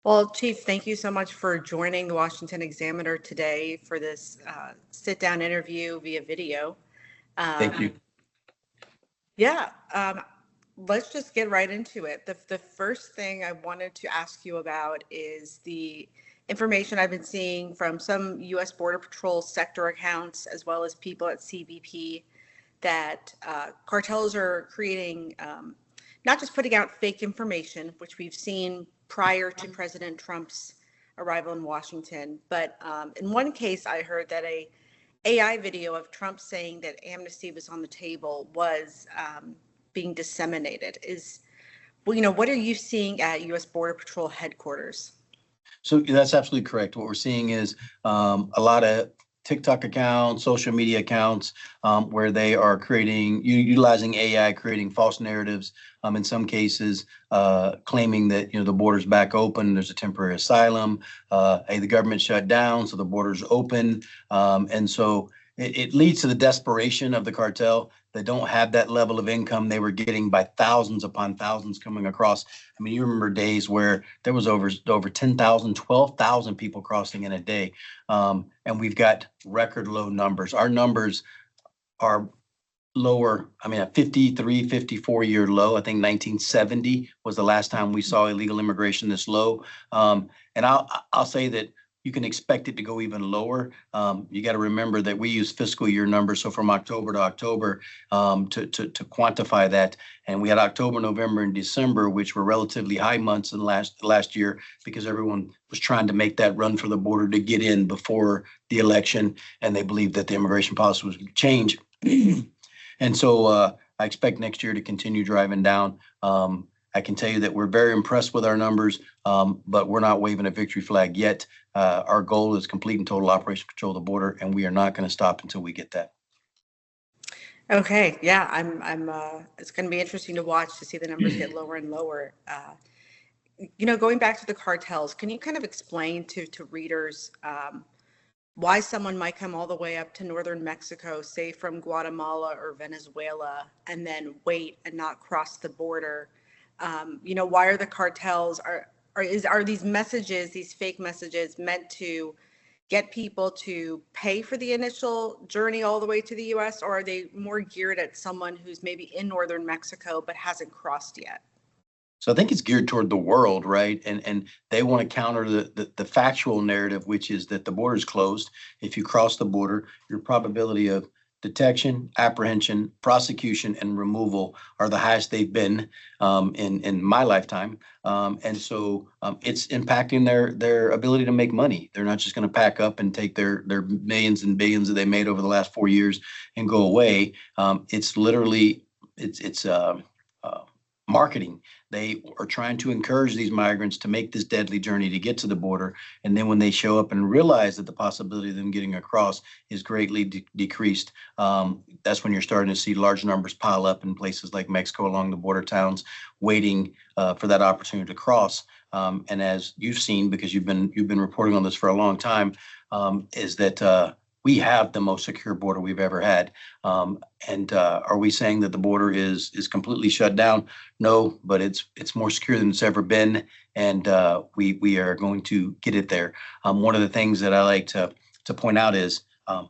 Well, Chief, thank you so much for joining the Washington Examiner today for this sit-down interview via video. Thank you. Yeah, let's just get right into it. The first thing I wanted to ask you about is the information I've been seeing from some U.S. Border Patrol sector accounts as well as people at CBP that cartels are creating, not just putting out fake information, which we've seen prior to President Trump's arrival in Washington, but in one case, I heard that a AI video of Trump saying that amnesty was on the table was being disseminated. What are you seeing at U.S. Border Patrol headquarters? So that's absolutely correct. What we're seeing is a lot of TikTok accounts, social media accounts, where they are utilizing AI, creating false narratives. In some cases, claiming that the border's back open, there's a temporary asylum. Hey, the government shut down, so the border's open, and so it leads to the desperation of the cartel. They don't have that level of income they were getting by thousands upon thousands coming across. I mean, you remember days where there was over 10,000, 12,000 people crossing in a day. And we've got record low numbers. Our numbers are lower. I mean, a 53, 54-year low. I think 1970 was the last time we saw illegal immigration this low. And I'll say that you can expect it to go even lower. You got to remember that we use fiscal year numbers, so from October to October, to quantify that. And we had October, November, and December, which were relatively high months in last year because everyone was trying to make that run for the border to get in before the election, and they believed that the immigration policy was going to change. And so I expect next year to continue driving down. I can tell you that we're very impressed with our numbers, but we're not waving a victory flag yet. Our goal is complete and total operational control of the border, and we are not going to stop until we get that. Okay, yeah, it's going to be interesting to watch to see the numbers get lower and lower. Going back to the cartels, can you kind of explain to readers why someone might come all the way up to northern Mexico, say from Guatemala or Venezuela, and then wait and not cross the border? Why are the cartels are these messages, these fake messages, meant to get people to pay for the initial journey all the way to the U.S., or are they more geared at someone who's maybe in northern Mexico but hasn't crossed yet? So I think it's geared toward the world, right? And they want to counter the factual narrative, which is that the border is closed. If you cross the border, your probability of detection, apprehension, prosecution, and removal are the highest they've been in my lifetime. And so it's impacting their ability to make money. They're not just going to pack up and take their millions and billions that they made over the last 4 years and go away. It's literally it's marketing. They are trying to encourage these migrants to make this deadly journey to get to the border. And then when they show up and realize that the possibility of them getting across is greatly decreased, that's when you're starting to see large numbers pile up in places like Mexico along the border towns, waiting for that opportunity to cross. And as you've seen, because you've been reporting on this for a long time, is that we have the most secure border we've ever had. And are we saying that the border is completely shut down? No, but it's more secure than it's ever been, and we are going to get it there. One of the things that I like to point out is there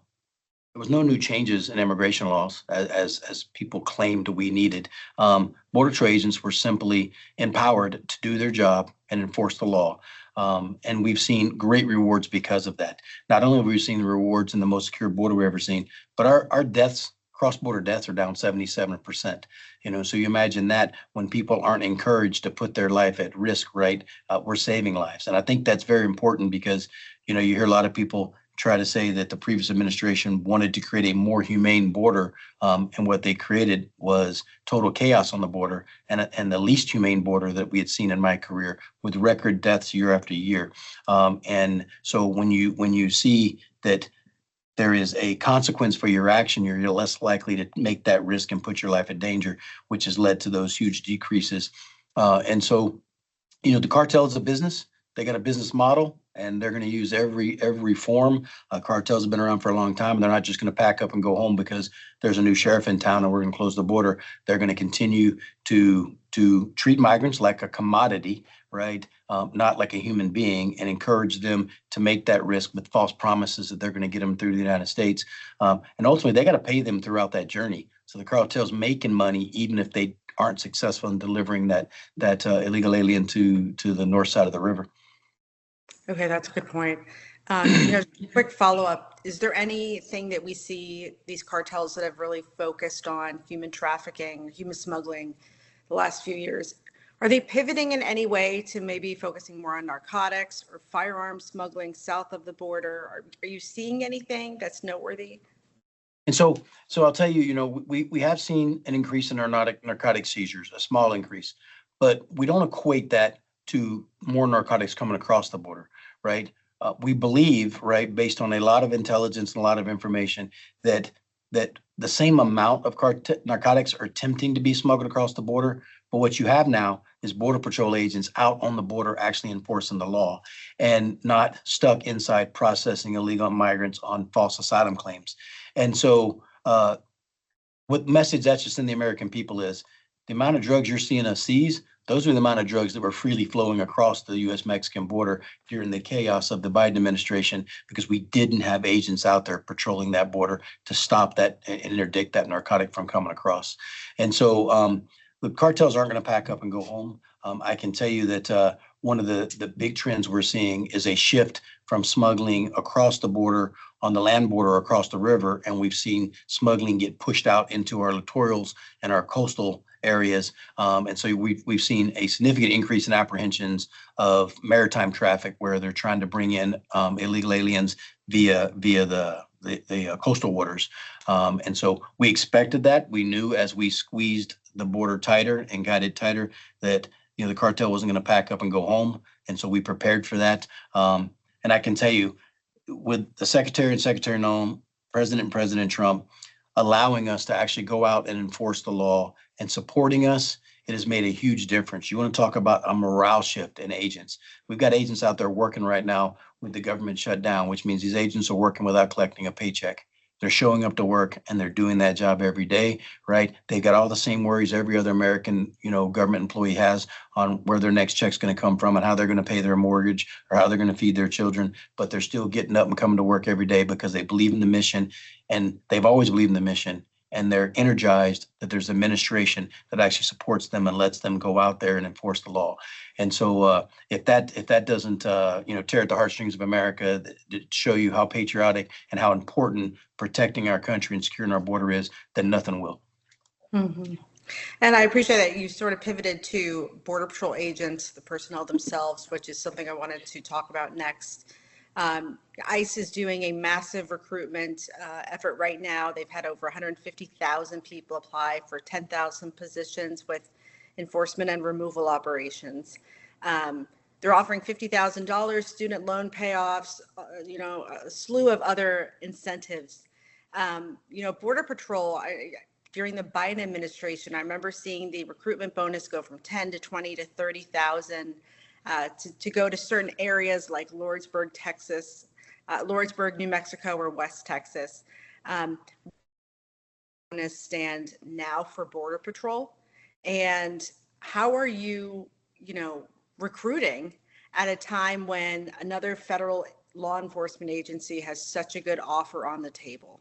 was no new changes in immigration laws as people claimed we needed. Border Patrol agents were simply empowered to do their job and enforce the law. And we've seen great rewards because of that. Not only have we seen the rewards in the most secure border we've ever seen, but our deaths, cross-border deaths, are down 77%. So you imagine that when people aren't encouraged to put their life at risk, right? We're saving lives. And I think that's very important because, you hear a lot of people try to say that the previous administration wanted to create a more humane border, and what they created was total chaos on the border and the least humane border that we had seen in my career, with record deaths year after year. And so when you see that there is a consequence for your action, you're less likely to make that risk and put your life in danger, which has led to those huge decreases. And so, the cartel is a business. They got a business model, and they're going to use every form. Cartels have been around for a long time, and they're not just going to pack up and go home because there's a new sheriff in town and we're going to close the border. They're going to continue to to treat migrants like a commodity, right? Not like a human being, and encourage them to make that risk with false promises that they're going to get them through the United States. And ultimately, they got to pay them throughout that journey. So the cartel's making money even if they aren't successful in delivering that illegal alien to the north side of the river. Okay, that's a good point. Quick follow-up. Is there anything that we see these cartels that have really focused on human trafficking, human smuggling the last few years? Are they pivoting in any way to maybe focusing more on narcotics or firearms smuggling south of the border? Are you seeing anything that's noteworthy? And so I'll tell you, we have seen an increase in narcotic seizures, a small increase, but we don't equate that to more narcotics coming across the border, right? We believe, right, based on a lot of intelligence and a lot of information, that the same amount of narcotics are attempting to be smuggled across the border. But what you have now is Border Patrol agents out on the border actually enforcing the law and not stuck inside processing illegal migrants on false asylum claims. And so, what message that's just in the American people is the amount of drugs you're seeing us seize, those are the amount of drugs that were freely flowing across the US-Mexican border during the chaos of the Biden administration, because we didn't have agents out there patrolling that border to stop that and interdict that narcotic from coming across. And so the cartels aren't going to pack up and go home. I can tell you that one of the big trends we're seeing is a shift from smuggling across the border on the land border across the river, and we've seen smuggling get pushed out into our littorals and our coastal areas. And so we've seen a significant increase in apprehensions of maritime traffic, where they're trying to bring in illegal aliens via the coastal waters. And so we expected that. We knew as we squeezed the border tighter and got it tighter that the cartel wasn't going to pack up and go home. And so we prepared for that. And I can tell you, with the Secretary and Secretary Noem, President Trump allowing us to actually go out and enforce the law and supporting us, it has made a huge difference. You want to talk about a morale shift in agents. We've got agents out there working right now with the government shut down, which means these agents are working without collecting a paycheck. They're showing up to work and they're doing that job every day, right? They've got all the same worries every other American, government employee has on where their next check's going to come from and how they're going to pay their mortgage or how they're going to feed their children. But they're still getting up and coming to work every day because they believe in the mission, and they've always believed in the mission. And they're energized that there's administration that actually supports them and lets them go out there and enforce the law. And so if that doesn't tear at the heartstrings of America, to show you how patriotic and how important protecting our country and securing our border is, then nothing will. Mm-hmm. And I appreciate that you sort of pivoted to Border Patrol agents, the personnel themselves, which is something I wanted to talk about next. ICE is doing a massive recruitment effort right now. They've had over 150,000 people apply for 10,000 positions with enforcement and removal operations. They're offering $50,000 student loan payoffs, a slew of other incentives. Border Patrol, during the Biden administration, I remember seeing the recruitment bonus go from 10 to 20 to 30,000 to go to certain areas like Lordsburg, New Mexico, or West Texas. Stand now for Border Patrol, and how are you, recruiting at a time when another federal law enforcement agency has such a good offer on the table?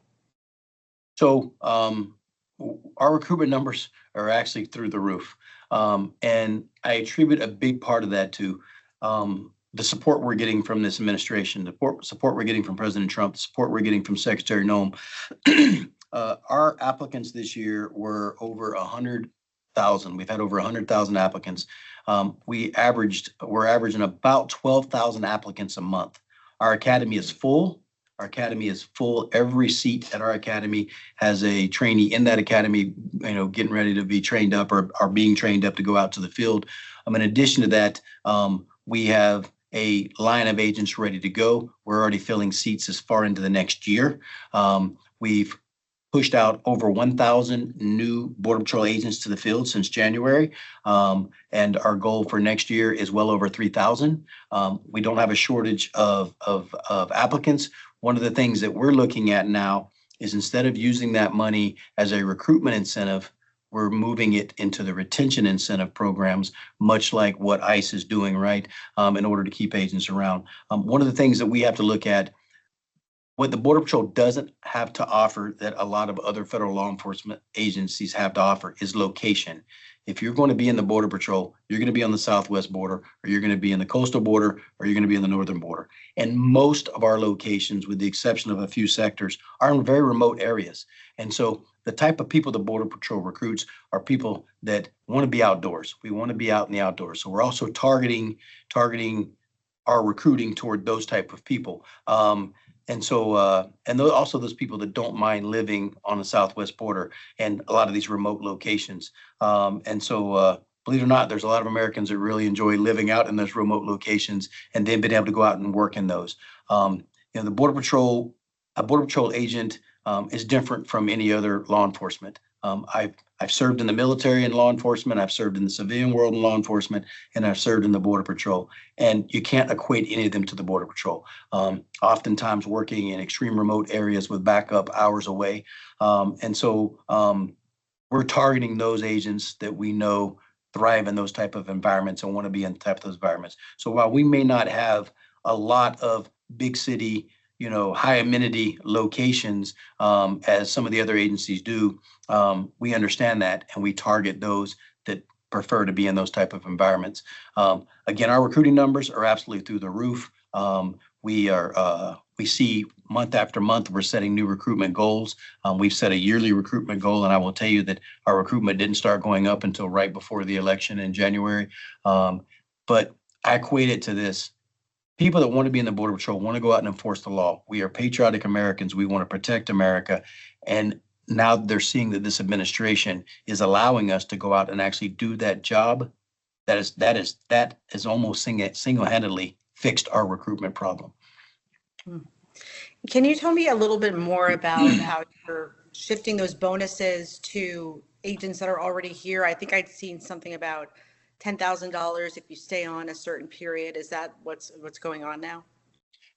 So our recruitment numbers are actually through the roof. And I attribute a big part of that to the support we're getting from this administration, the support we're getting from President Trump, the support we're getting from Secretary Noem. Our applicants this year were over 100,000. We've had over 100,000 applicants. We're averaging about 12,000 applicants a month. Our academy is full. Our academy is full. Every seat at our academy has a trainee in that academy, getting ready to be trained up or are being trained up to go out to the field. In addition to that, we have a line of agents ready to go. We're already filling seats as far into the next year. We've pushed out over 1,000 new Border Patrol agents to the field since January. And our goal for next year is well over 3,000. We don't have a shortage of applicants. One of the things that we're looking at now is, instead of using that money as a recruitment incentive, we're moving it into the retention incentive programs, much like what ICE is doing, right? In order to keep agents around. One of the things that we have to look at, what the Border Patrol doesn't have to offer that a lot of other federal law enforcement agencies have to offer is location. If you're going to be in the Border Patrol, you're going to be on the southwest border, or you're going to be in the coastal border, or you're going to be in the northern border. And most of our locations, with the exception of a few sectors, are in very remote areas. And so the type of people the Border Patrol recruits are people that want to be outdoors. We want to be out in the outdoors. So we're also targeting our recruiting toward those type of people. And also those people that don't mind living on the southwest border and a lot of these remote locations. Believe it or not, there's a lot of Americans that really enjoy living out in those remote locations, and they've been able to go out and work in those. The Border Patrol, a Border Patrol agent is different from any other law enforcement. I've served in the military and law enforcement. I've served in the civilian world in law enforcement, and I've served in the Border Patrol. And you can't equate any of them to the Border Patrol. Oftentimes working in extreme remote areas with backup hours away. We're targeting those agents that we know thrive in those type of environments and want to be in type of those environments. So while we may not have a lot of big city, high amenity locations, as some of the other agencies do, we understand that, and we target those that prefer to be in those type of environments. Again, our recruiting numbers are absolutely through the roof. We see month after month, we're setting new recruitment goals. We've set a yearly recruitment goal, and I will tell you that our recruitment didn't start going up until right before the election in January. But I equate it to this. People that want to be in the Border Patrol want to go out and enforce the law. We are patriotic Americans. We want to protect America. And now they're seeing that this administration is allowing us to go out and actually do that job. That is almost single-handedly fixed our recruitment problem. Can you tell me a little bit more about how you're shifting those bonuses to agents that are already here? I think I'd seen something about $10,000 if you stay on a certain period. Is that what's going on now?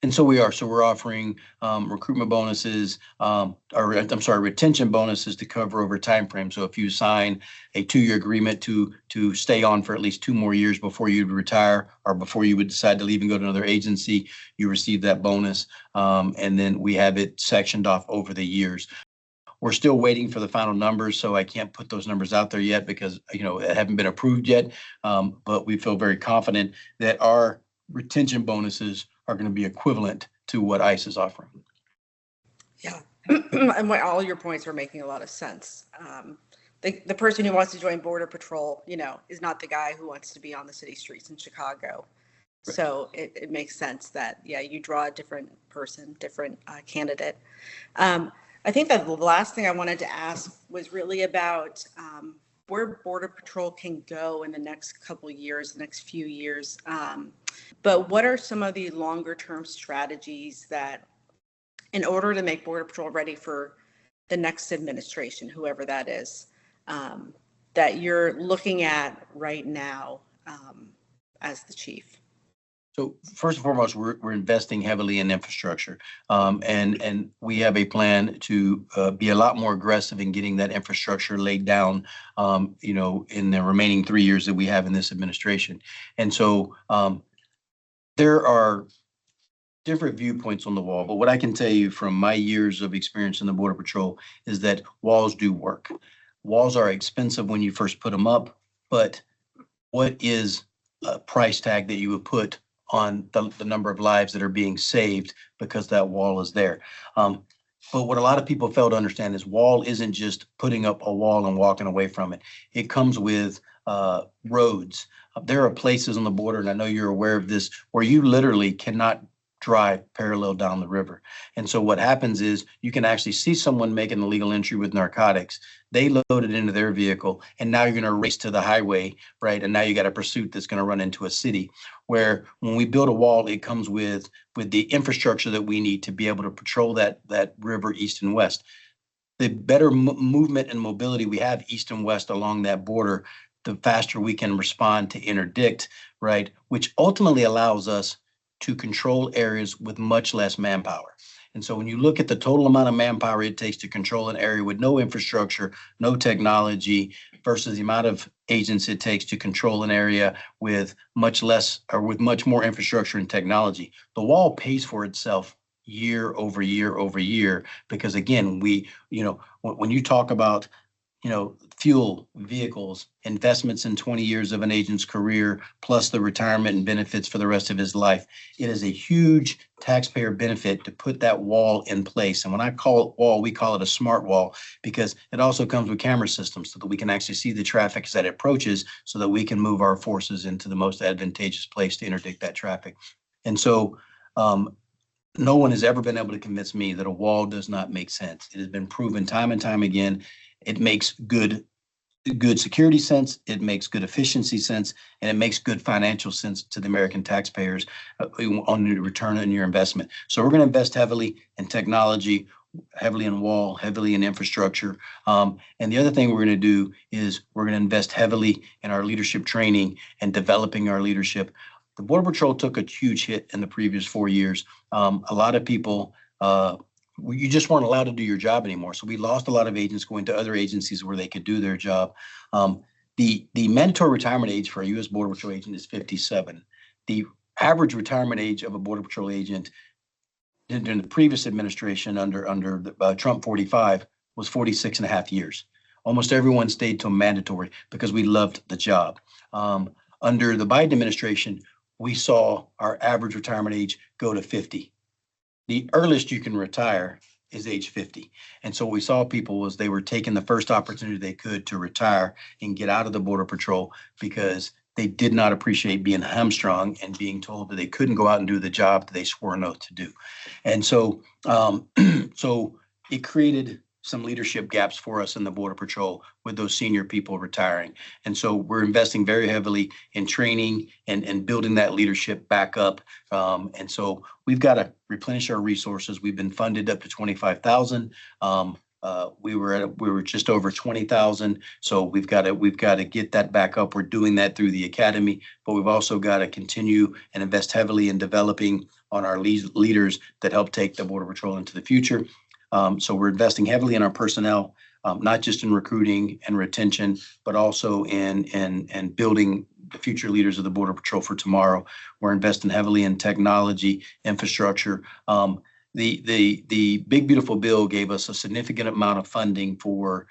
And so we are. So we're offering recruitment bonuses, retention bonuses to cover over time frame. So if you sign a 2-year agreement to stay on for at least 2 more years before you'd retire or before you would decide to leave and go to another agency, you receive that bonus. And then we have it sectioned off over the years. We're still waiting for the final numbers, so I can't put those numbers out there yet because it haven't been approved yet. But we feel very confident that our retention bonuses are going to be equivalent to what ICE is offering. Yeah, and all your points are making a lot of sense. The person who wants to join Border Patrol, is not the guy who wants to be on the city streets in Chicago. Right. So it makes sense that, you draw a different person, different candidate. I think that the last thing I wanted to ask was really about where Border Patrol can go in the next couple of years, the next few years. But what are some of the longer term strategies that, in order to make Border Patrol ready for the next administration, whoever that is, that you're looking at right now as the chief? So first and foremost, we're investing heavily in infrastructure, and we have a plan to be a lot more aggressive in getting that infrastructure laid down, in the remaining 3 years that we have in this administration. And so there are different viewpoints on the wall, but what I can tell you from my years of experience in the Border Patrol is that walls do work. Walls are expensive when you first put them up, but what is a price tag that you would put on the number of lives that are being saved because that wall is there? But what a lot of people fail to understand is wall isn't just putting up a wall and walking away from it. It comes with roads. There are places on the border, and I know you're aware of this, where you literally cannot drive parallel down the river. And so what happens is you can actually see someone make an illegal entry with narcotics. They load it into their vehicle, and now you're going to race to the highway, right? And now you got a pursuit that's going to run into a city. Where when we build a wall, it comes with the infrastructure that we need to be able to patrol that river east and west. The better movement and mobility we have east and west along that border, the faster we can respond to interdict, right? Which ultimately allows us to control areas with much less manpower. And so when you look at the total amount of manpower it takes to control an area with no infrastructure, no technology, versus the amount of agents it takes to control an area with much less or with much more infrastructure and technology, the wall pays for itself year over year over year. Because again, when you talk about fuel, vehicles, investments in 20 years of an agent's career, plus the retirement and benefits for the rest of his life. It is a huge taxpayer benefit to put that wall in place. And when I call it wall, we call it a smart wall, because it also comes with camera systems so that we can actually see the traffic as it approaches, so that we can move our forces into the most advantageous place to interdict that traffic. And so no one has ever been able to convince me that a wall does not make sense. It has been proven time and time again. It makes good security sense, it makes good efficiency sense, and it makes good financial sense to the American taxpayers on the return on your investment. So we're going to invest heavily in technology, heavily in wall, heavily in infrastructure. And the other thing we're going to do is we're going to invest heavily in our leadership training and developing our leadership. The Border Patrol took a huge hit in the previous 4 years. A lot of people you just weren't allowed to do your job anymore. So we lost a lot of agents going to other agencies where they could do their job. The mandatory retirement age for a U.S. Border Patrol agent is 57. The average retirement age of a Border Patrol agent during the previous administration under Trump 45 was 46 and a half years. Almost everyone stayed till mandatory because we loved the job. Under the Biden administration, we saw our average retirement age go to 50. The earliest you can retire is age 50. And so what we saw people was they were taking the first opportunity they could to retire and get out of the Border Patrol, because they did not appreciate being hamstrung and being told that they couldn't go out and do the job that they swore an oath to do. And so, so it created some leadership gaps for us in the Border Patrol with those senior people retiring. And so we're investing very heavily in training and building that leadership back up. And so we've got to replenish our resources. We've been funded up to 25,000. We were just over 20,000. So we've got to get that back up. We're doing that through the academy, but we've also got to continue and invest heavily in developing on our leaders that help take the Border Patrol into the future. So we're investing heavily in our personnel, not just in recruiting and retention, but also in building the future leaders of the Border Patrol for tomorrow. We're investing heavily in technology, infrastructure. The Big Beautiful Bill gave us a significant amount of funding for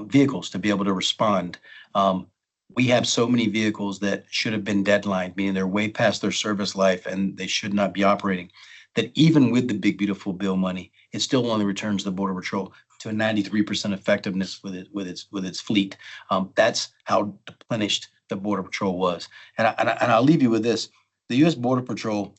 vehicles to be able to respond. We have so many vehicles that should have been deadlined, meaning they're way past their service life and they should not be operating, that even with the Big Beautiful Bill money, it still only returns the Border Patrol to a 93% effectiveness with its fleet. That's how deplenished the Border Patrol was. And I'll leave you with this: the U.S. Border Patrol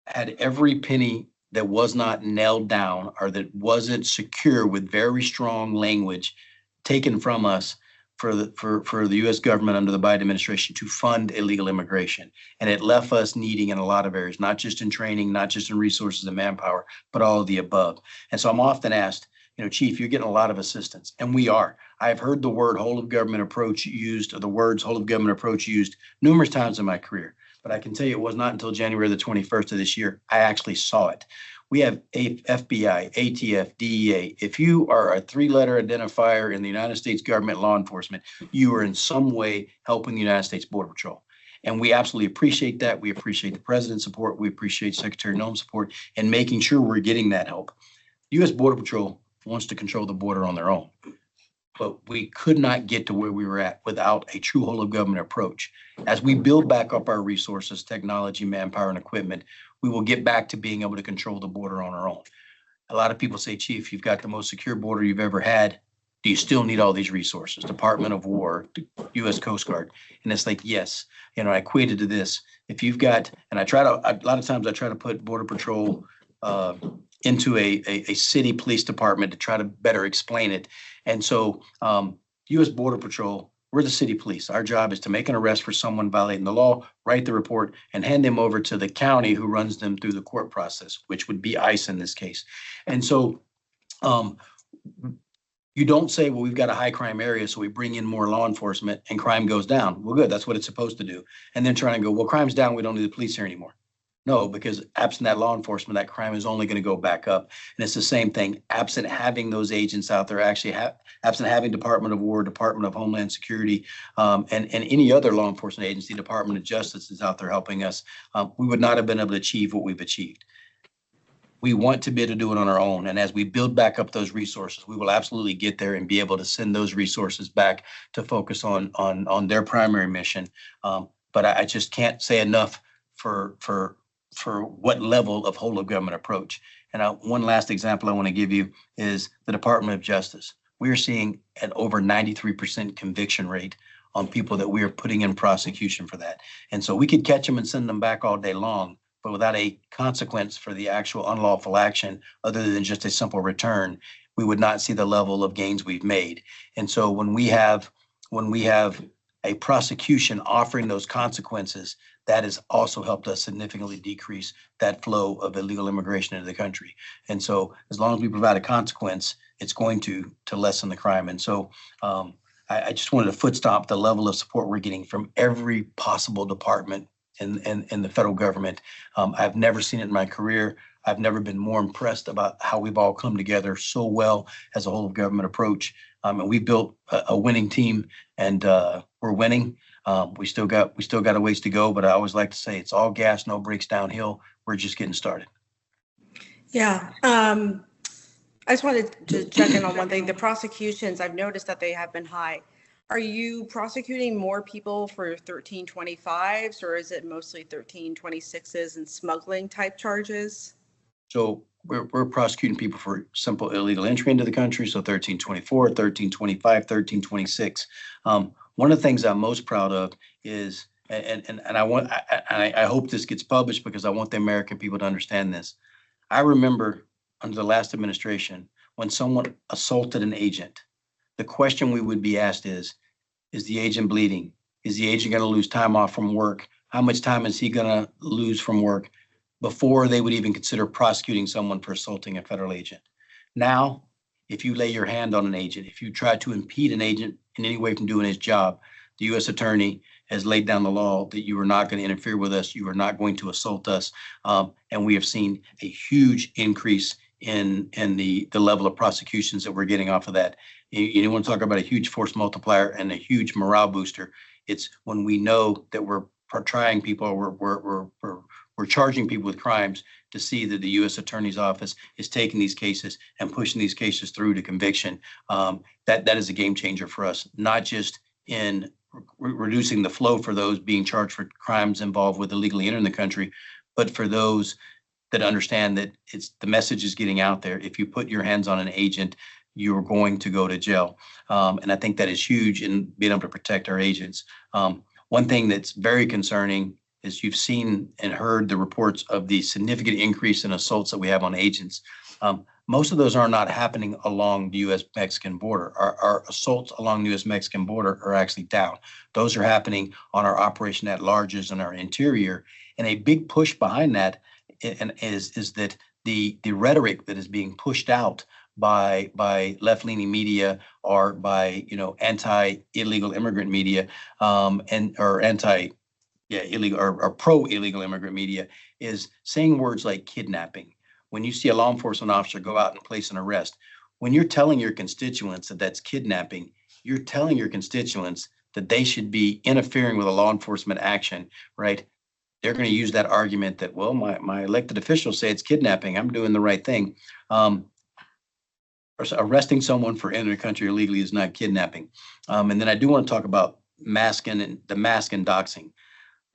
had every penny that was not nailed down or that wasn't secure with very strong language taken from us for the U.S. government under the Biden administration to fund illegal immigration. And it left us needing in a lot of areas, not just in training, not just in resources and manpower, but all of the above. And so I'm often asked, Chief, you're getting a lot of assistance. And we are. I've heard the word whole of government approach used, or the words whole of government approach used numerous times in my career. But I can tell you it was not until January the 21st of this year I actually saw it. We have FBI, ATF, DEA. If you are a three-letter identifier in the United States government law enforcement, you are in some way helping the United States Border Patrol. And we absolutely appreciate that. We appreciate the president's support. We appreciate Secretary Noem's support in making sure we're getting that help. U.S. Border Patrol wants to control the border on their own, but we could not get to where we were at without a true whole of government approach. As we build back up our resources, technology, manpower, and equipment, we will get back to being able to control the border on our own. A lot of people say, Chief, you've got the most secure border you've ever had. Do you still need all these resources? Department of War, U.S. Coast Guard. And it's like, yes, I equated to this. If you've got, and a lot of times I try to put Border Patrol into a city police department to try to better explain it. And so U.S. Border Patrol, we're the city police. Our job is to make an arrest for someone violating the law, write the report, and hand them over to the county who runs them through the court process, which would be ICE in this case. And so you don't say, well, we've got a high crime area, so we bring in more law enforcement and crime goes down. Well, good. That's what it's supposed to do. And then trying to go, well, crime's down. We don't need the police here anymore. No, because absent that law enforcement, that crime is only going to go back up. And it's the same thing. Absent having those agents out there, actually absent having Department of War, Department of Homeland Security, and any other law enforcement agency, Department of Justice is out there helping us, we would not have been able to achieve what we've achieved. We want to be able to do it on our own. And as we build back up those resources, we will absolutely get there and be able to send those resources back to focus on their primary mission. But I just can't say enough for what level of whole of government approach. And one last example I want to give you is the Department of Justice. We are seeing an over 93% conviction rate on people that we are putting in prosecution for that. And so we could catch them and send them back all day long, but without a consequence for the actual unlawful action, other than just a simple return, we would not see the level of gains we've made. And so when we have a prosecution offering those consequences, that has also helped us significantly decrease that flow of illegal immigration into the country. And so as long as we provide a consequence, it's going to lessen the crime. And so I just wanted to foot stomp the level of support we're getting from every possible department in the federal government. I've never seen it in my career. I've never been more impressed about how we've all come together so well as a whole of government approach. And we built a winning team, and we're winning. We still got a ways to go, but I always like to say it's all gas, no brakes downhill. We're just getting started. Yeah. I just wanted to check in on one thing. The prosecutions, I've noticed that they have been high. Are you prosecuting more people for 1325s, or is it mostly 1326s and smuggling type charges? So we're prosecuting people for simple illegal entry into the country. So 1324, 1325, 1326. One of the things I'm most proud of is, and I hope this gets published because I want the American people to understand this. I remember under the last administration, when someone assaulted an agent, the question we would be asked is the agent bleeding? Is the agent going to lose time off from work? How much time is he going to lose from work? Before they would even consider prosecuting someone for assaulting a federal agent. Now, if you lay your hand on an agent, if you try to impede an agent in any way from doing his job, the U.S. attorney has laid down the law that you are not going to interfere with us, you are not going to assault us, and we have seen a huge increase in the level of prosecutions that we're getting off of that. You want to talk about a huge force multiplier and a huge morale booster. It's when we know that we're trying people, or we're charging people with crimes, to see that the U.S. Attorney's Office is taking these cases and pushing these cases through to conviction. That is a game changer for us, not just in reducing the flow for those being charged for crimes involved with illegally entering the country, but for those that understand that the message is getting out there. If you put your hands on an agent, you're going to go to jail. And I think that is huge in being able to protect our agents. One thing that's very concerning is you've seen and heard the reports of the significant increase in assaults that we have on agents. Most of those are not happening along the U.S.-Mexican border. Our assaults along the U.S.-Mexican border are actually down. Those are happening on our operation at larges in our interior. And a big push behind that is that the rhetoric that is being pushed out by left-leaning media or by anti-illegal immigrant media or illegal or pro-illegal immigrant media is saying words like kidnapping. When you see a law enforcement officer go out and place an arrest, when you're telling your constituents that that's kidnapping, you're telling your constituents that they should be interfering with a law enforcement action, right? They're going to use that argument that, well, my elected officials say it's kidnapping, I'm doing the right thing. Arresting someone for entering the country illegally is not kidnapping. And then I do want to talk about masking and the mask and doxing.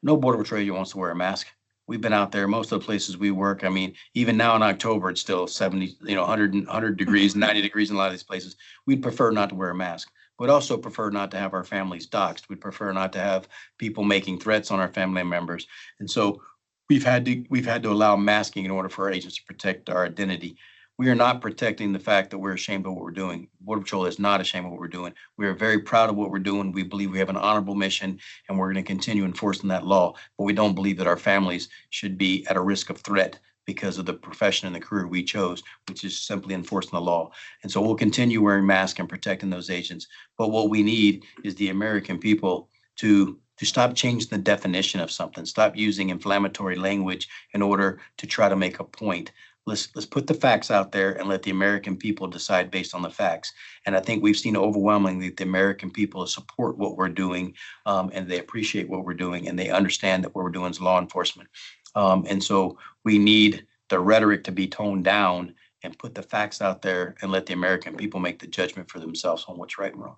No Border Patrol agent wants to wear a mask. We've been out there, most of the places we work. I mean, even now in October, it's still 70, 100 degrees, 90 degrees in a lot of these places. We'd prefer not to wear a mask. We'd also prefer not to have our families doxxed. We'd prefer not to have people making threats on our family members. And so we've had to allow masking in order for our agents to protect our identity. We are not protecting the fact that we're ashamed of what we're doing. Border Patrol is not ashamed of what we're doing. We are very proud of what we're doing. We believe we have an honorable mission, and we're going to continue enforcing that law. But we don't believe that our families should be at a risk of threat because of the profession and the career we chose, which is simply enforcing the law. And so we'll continue wearing masks and protecting those agents. But what we need is the American people to to stop changing the definition of something, stop using inflammatory language in order to try to make a point. Let's put the facts out there and let the American people decide based on the facts. And I think we've seen overwhelmingly that the American people support what we're doing, and they appreciate what we're doing, and they understand that what we're doing is law enforcement. And so we need the rhetoric to be toned down and put the facts out there and let the American people make the judgment for themselves on what's right and wrong.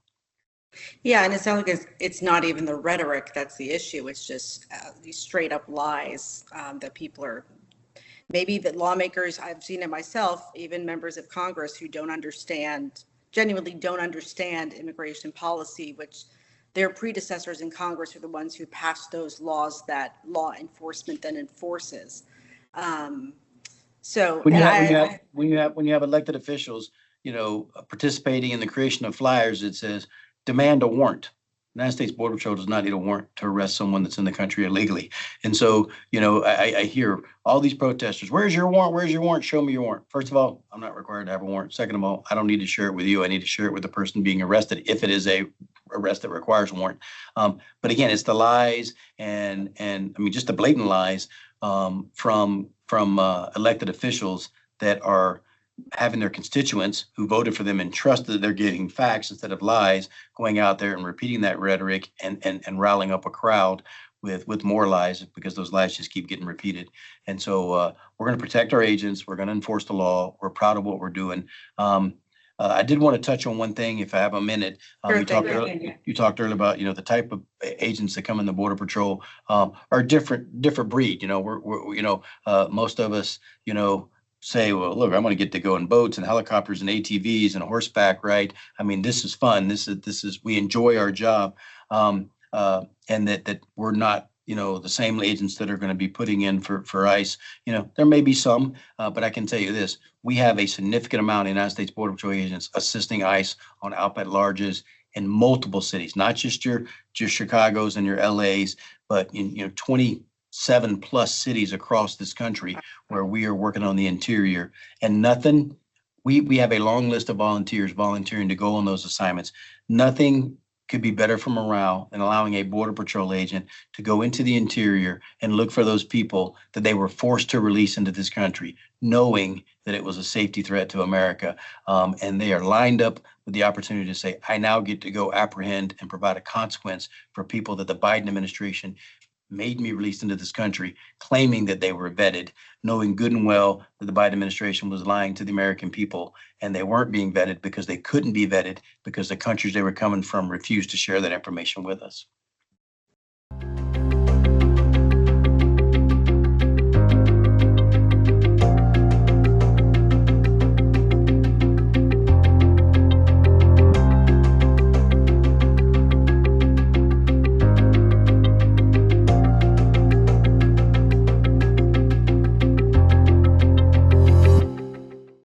Yeah, and it sounds like it's not even the rhetoric that's the issue. It's just these straight up lies that people are, maybe that lawmakers, I've seen it myself, even members of Congress who don't understand, genuinely don't understand immigration policy, which their predecessors in Congress are the ones who passed those laws that law enforcement then enforces. So When you and have when you have I when you have elected officials, participating in the creation of flyers, it says demand a warrant. The United States Border Patrol does not need a warrant to arrest someone that's in the country illegally. And so, I hear all these protesters, where's your warrant? Where's your warrant? Show me your warrant. First of all, I'm not required to have a warrant. Second of all, I don't need to share it with you. I need to share it with the person being arrested if it is a arrest that requires a warrant. But again, it's the lies and I mean, just the blatant lies from elected officials that are having their constituents who voted for them and trust that they're getting facts instead of lies, going out there and repeating that rhetoric and riling up a crowd with more lies, because those lies just keep getting repeated. And so we're going to protect our agents. We're going to enforce the law. We're proud of what we're doing. I did want to touch on one thing, if I have a minute. Sure You thing. talked earlier about the type of agents that come in the Border Patrol are different breed. Most of us say, well, look, I'm going to get to go in boats and helicopters and ATVs and horseback, right? I mean, this is fun. This is we enjoy our job, and that we're not the same agents that are going to be putting in for ICE. There may be some, but I can tell you this: we have a significant amount of United States Border Patrol agents assisting ICE on outlet larges in multiple cities, not just your Chicago's and your LA's, but in 27 plus cities across this country where we are working on the interior. And we have a long list of volunteers volunteering to go on those assignments. Nothing could be better for morale than allowing a Border Patrol agent to go into the interior and look for those people that they were forced to release into this country, knowing that it was a safety threat to America. And they are lined up with the opportunity to say, I now get to go apprehend and provide a consequence for people that the Biden administration made me released into this country, claiming that they were vetted, knowing good and well that the Biden administration was lying to the American people, and they weren't being vetted because they couldn't be vetted because the countries they were coming from refused to share that information with us.